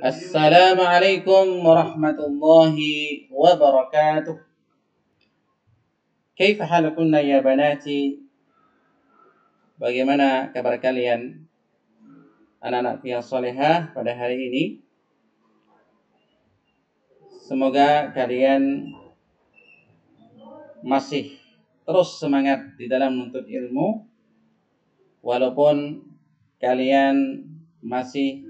Assalamualaikum warahmatullahi wabarakatuh. Kaifa halukunna ya banati? Bagaimana kabar kalian anak-anak yang solehah pada hari ini? Semoga kalian masih terus semangat di dalam menuntut ilmu, walaupun kalian masih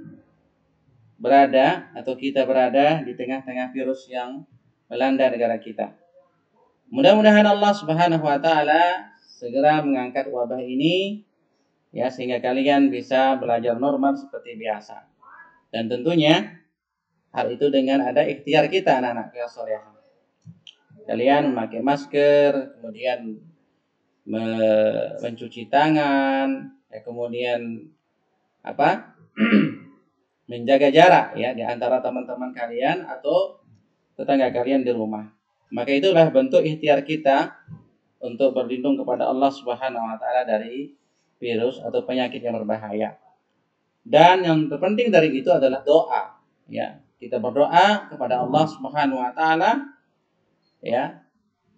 berada atau kita berada di tengah-tengah virus yang melanda negara kita. Mudah-mudahan Allah Subhanahu wa taala segera mengangkat wabah ini ya, sehingga kalian bisa belajar normal seperti biasa. Dan tentunya hal itu dengan ada ikhtiar kita anak-anak yang soleh. Kalian memakai masker, kemudian mencuci tangan, ya, kemudian menjaga jarak ya di antara teman-teman kalian atau tetangga kalian di rumah. Maka itulah bentuk ikhtiar kita untuk berlindung kepada Allah Subhanahu wa taala dari virus atau penyakit yang berbahaya. Dan yang terpenting dari itu adalah doa, ya. Kita berdoa kepada Allah Subhanahu wa taala ya,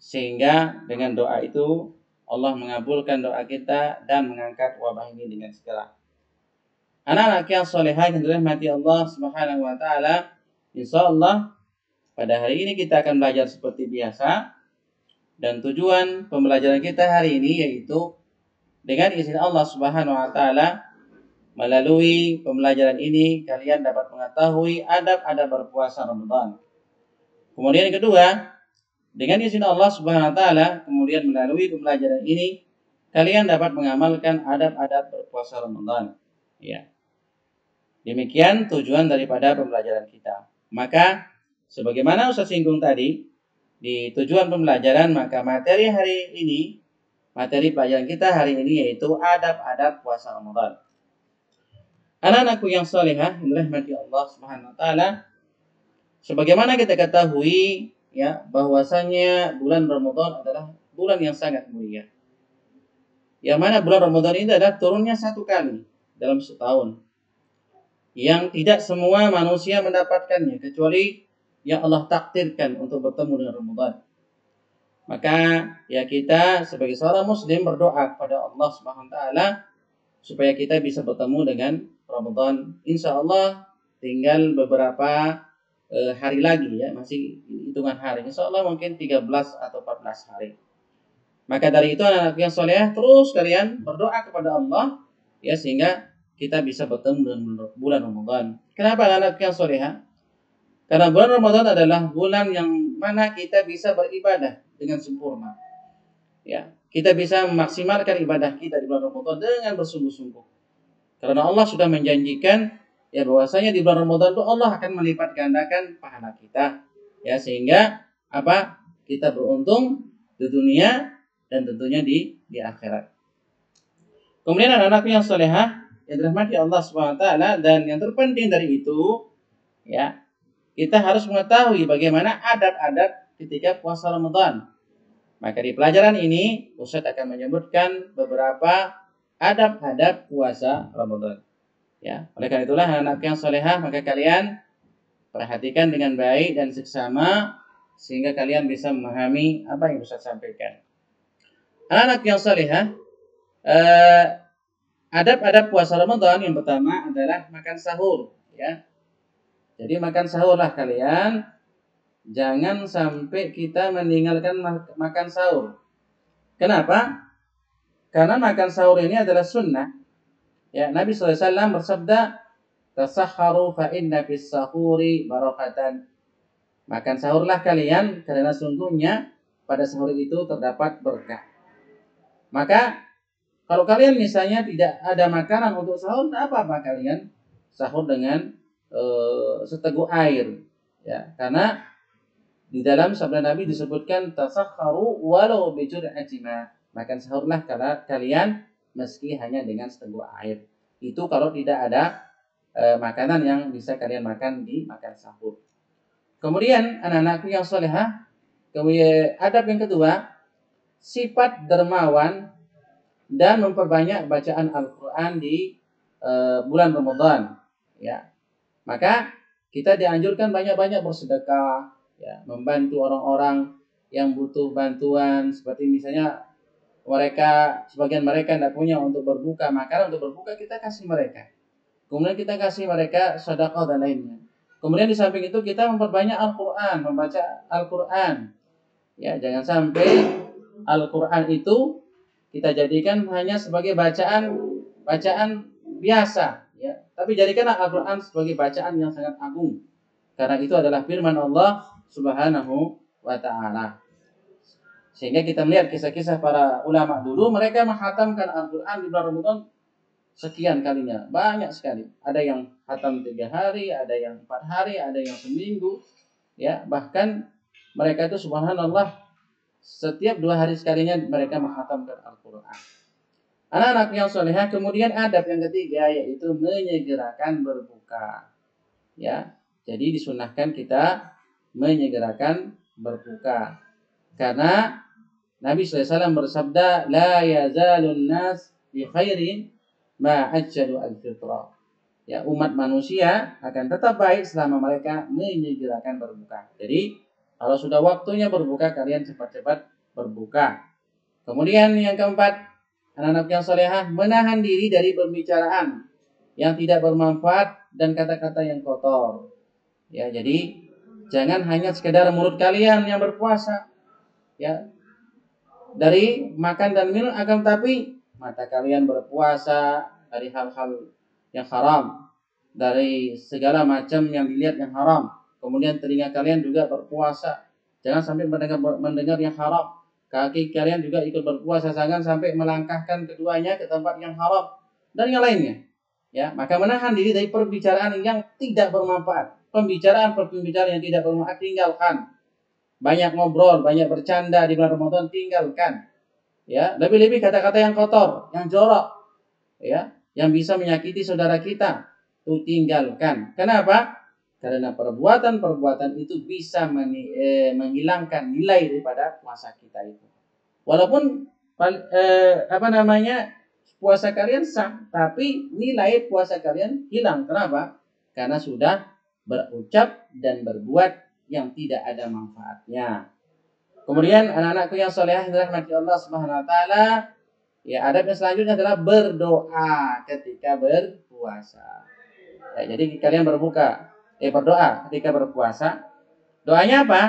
sehingga dengan doa itu Allah mengabulkan doa kita dan mengangkat wabah ini dengan segera. Anak-anak yang solehah yang dirahmati Allah Subhanahu wa taala, insyaallah pada hari ini kita akan belajar seperti biasa. Dan tujuan pembelajaran kita hari ini yaitu dengan izin Allah Subhanahu wa taala, melalui pembelajaran ini kalian dapat mengetahui adab-adab berpuasa Ramadan. Kemudian yang kedua, dengan izin Allah Subhanahu wa taala, kemudian melalui pembelajaran ini kalian dapat mengamalkan adab-adab berpuasa Ramadan. Ya. Demikian tujuan daripada pembelajaran kita. Maka sebagaimana Ustaz singgung tadi, di tujuan pembelajaran, maka materi hari ini, materi pelajaran kita hari ini yaitu adab-adab puasa Ramadan. Anak-anakku yang salehah, dirahmati Allah Subhanahu wa taala, sebagaimana kita ketahui ya, bahwasanya bulan Ramadan adalah bulan yang sangat mulia. Yang mana bulan Ramadan ini adalah turunnya satu kali dalam setahun, yang tidak semua manusia mendapatkannya kecuali yang Allah takdirkan untuk bertemu dengan Ramadan. Maka ya kita sebagai seorang muslim berdoa kepada Allah Subhanahu wa taala supaya kita bisa bertemu dengan Ramadan. Insyaallah tinggal beberapa hari lagi ya, masih hitungan hari. Insyaallah mungkin 13 atau 14 hari. Maka dari itu anak-anak yang soleh, terus kalian berdoa kepada Allah ya, sehingga kita bisa bertemu dengan bulan Ramadan. Kenapa anak-anak yang soleha? Karena bulan Ramadan adalah bulan yang mana kita bisa beribadah dengan sempurna. Ya, kita bisa memaksimalkan ibadah kita di bulan Ramadan dengan bersungguh-sungguh. Karena Allah sudah menjanjikan ya bahwasanya di bulan Ramadan itu Allah akan melipat gandakan pahala kita. Ya, sehingga kita beruntung di dunia dan tentunya di akhirat. Kemudian anak-anak yang soleha yang dirahmati Allah Subhanahu wa taala, dan yang terpenting dari itu ya, kita harus mengetahui bagaimana adab-adab ketika puasa Ramadan. Maka di pelajaran ini Ustaz akan menyebutkan beberapa adab-adab puasa Ramadan. Ya, oleh karena itulah anak yang salehah, maka kalian perhatikan dengan baik dan seksama sehingga kalian bisa memahami apa yang Ustaz sampaikan. Anak yang salehah, adab-adab puasa Ramadan yang pertama adalah makan sahur ya. Jadi makan sahurlah kalian. Jangan sampai kita meninggalkan makan sahur. Kenapa? Karena makan sahur ini adalah sunnah. Ya, Nabi SAW bersabda, "Tasahharu fa inna fis sahuri barakatan." Makan sahurlah kalian karena sungguhnya pada sahur itu terdapat berkah. Maka kalau kalian misalnya tidak ada makanan untuk sahur, tidak apa-apa kalian sahur dengan seteguk air, ya. Karena di dalam sabda Nabi disebutkan tasakharu walau bijur'ati ma. Makan sahurlah kalian meski hanya dengan seteguk air. Itu kalau tidak ada makanan yang bisa kalian makan di makan sahur. Kemudian anak-anakku yang salehah, kemudian adab yang kedua, sifat dermawan dan memperbanyak bacaan Al-Quran di bulan Ramadan ya. Maka kita dianjurkan banyak-banyak bersedekah, ya, membantu orang-orang yang butuh bantuan, seperti misalnya sebagian mereka tidak punya untuk berbuka, maka untuk berbuka kita kasih mereka. Kemudian kita kasih mereka sedekah dan lainnya. Kemudian di samping itu kita memperbanyak Al-Quran, membaca Al-Quran. Ya, jangan sampai Al-Quran itu kita jadikan hanya sebagai bacaan biasa, ya. Tapi jadikanlah Al-Quran sebagai bacaan yang sangat agung. Karena itu adalah firman Allah Subhanahu wa Ta'ala. Sehingga kita melihat kisah-kisah para ulama dulu, mereka menghatamkan Al-Quran di bulan Ramadan sekian kalinya, banyak sekali. Ada yang khatam 3 hari, ada yang 4 hari, ada yang seminggu, ya. Bahkan mereka itu subhanallah setiap 2 hari sekalinya mereka menghatamkan Al-Quran. Anak-anak yang solehah, kemudian adab yang ketiga yaitu menyegerakan berbuka, ya. Jadi disunahkan kita menyegerakan berbuka, karena Nabi SAW bersabda, la yazalun nas bi khairin ma ajjalu al-fitrah. Ya, umat manusia akan tetap baik selama mereka menyegerakan berbuka. Jadi kalau sudah waktunya berbuka, kalian cepat-cepat berbuka. Kemudian yang keempat, anak-anak yang salehah, menahan diri dari pembicaraan yang tidak bermanfaat dan kata-kata yang kotor. Ya, jadi jangan hanya sekedar mulut kalian yang berpuasa, ya, dari makan dan minum, akan tapi mata kalian berpuasa dari hal-hal yang haram, dari segala macam yang dilihat yang haram. Kemudian telinga kalian juga berpuasa, jangan sampai mendengar yang haram. Kaki kalian juga ikut berpuasa, jangan sampai melangkahkan keduanya ke tempat yang haram dan yang lainnya. Ya, maka menahan diri dari perbicaraan yang tidak bermanfaat. Pembicaraan yang tidak bermanfaat tinggalkan. Banyak ngobrol, banyak bercanda di bulan Ramadan, tinggalkan. Ya, lebih-lebih kata-kata yang kotor, yang jorok, ya, yang bisa menyakiti saudara kita, itu tinggalkan. Kenapa? Karena perbuatan-perbuatan itu bisa menghilangkan nilai daripada puasa kita itu. Walaupun puasa kalian sah, tapi nilai puasa kalian hilang. Kenapa? Karena sudah berucap dan berbuat yang tidak ada manfaatnya. Kemudian anak-anakku yang salehah dirahmati Allah Subhanahu wa taala, ya, adab yang selanjutnya adalah berdoa ketika berpuasa. Ya, jadi kalian berdoa ketika berpuasa. Doanya apa?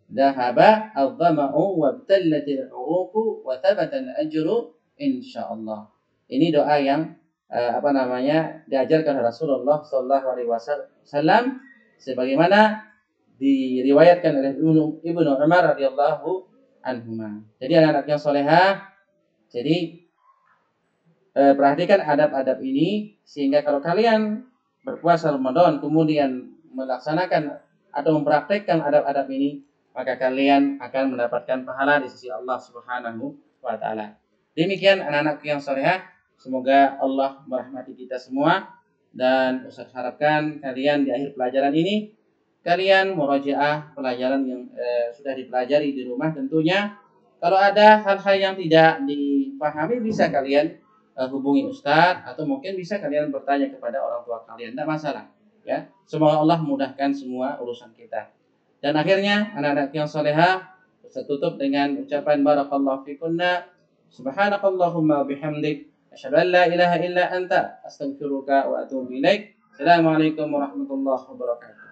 Dhahaba adh-dhama'u wabtallatil 'uruqu wa thabata al-ajru insyaallah. Ini doa yang diajarkan Rasulullah sallallahu alaihi wasallam sebagaimana diriwayatkan oleh Ibnu Umar radhiyallahu anhuma. Jadi anak-anak yang salehah, jadi perhatikan adab-adab ini sehingga kalau kalian berpuasa Ramadan kemudian melaksanakan atau mempraktekkan adab-adab ini, maka kalian akan mendapatkan pahala di sisi Allah Subhanahu wa taala. Demikian anak-anak yang salehah, semoga Allah merahmati kita semua, dan Ustaz harapkan kalian di akhir pelajaran ini kalian murajaah pelajaran yang sudah dipelajari di rumah tentunya. Kalau ada hal-hal yang tidak dipahami bisa kalian hubungi Ustaz, atau mungkin bisa kalian bertanya kepada orang tua kalian, tidak masalah, ya. Semoga Allah memudahkan semua urusan kita. Dan akhirnya anak-anak yang salehah, Ustaz tutup dengan ucapan barakallahu fikunna, subhanakallahumma bihamdik, asyhadu an la ilaha illa anta, astaghfiruka wa atubu ilaik. Assalamualaikum warahmatullahi wabarakatuh.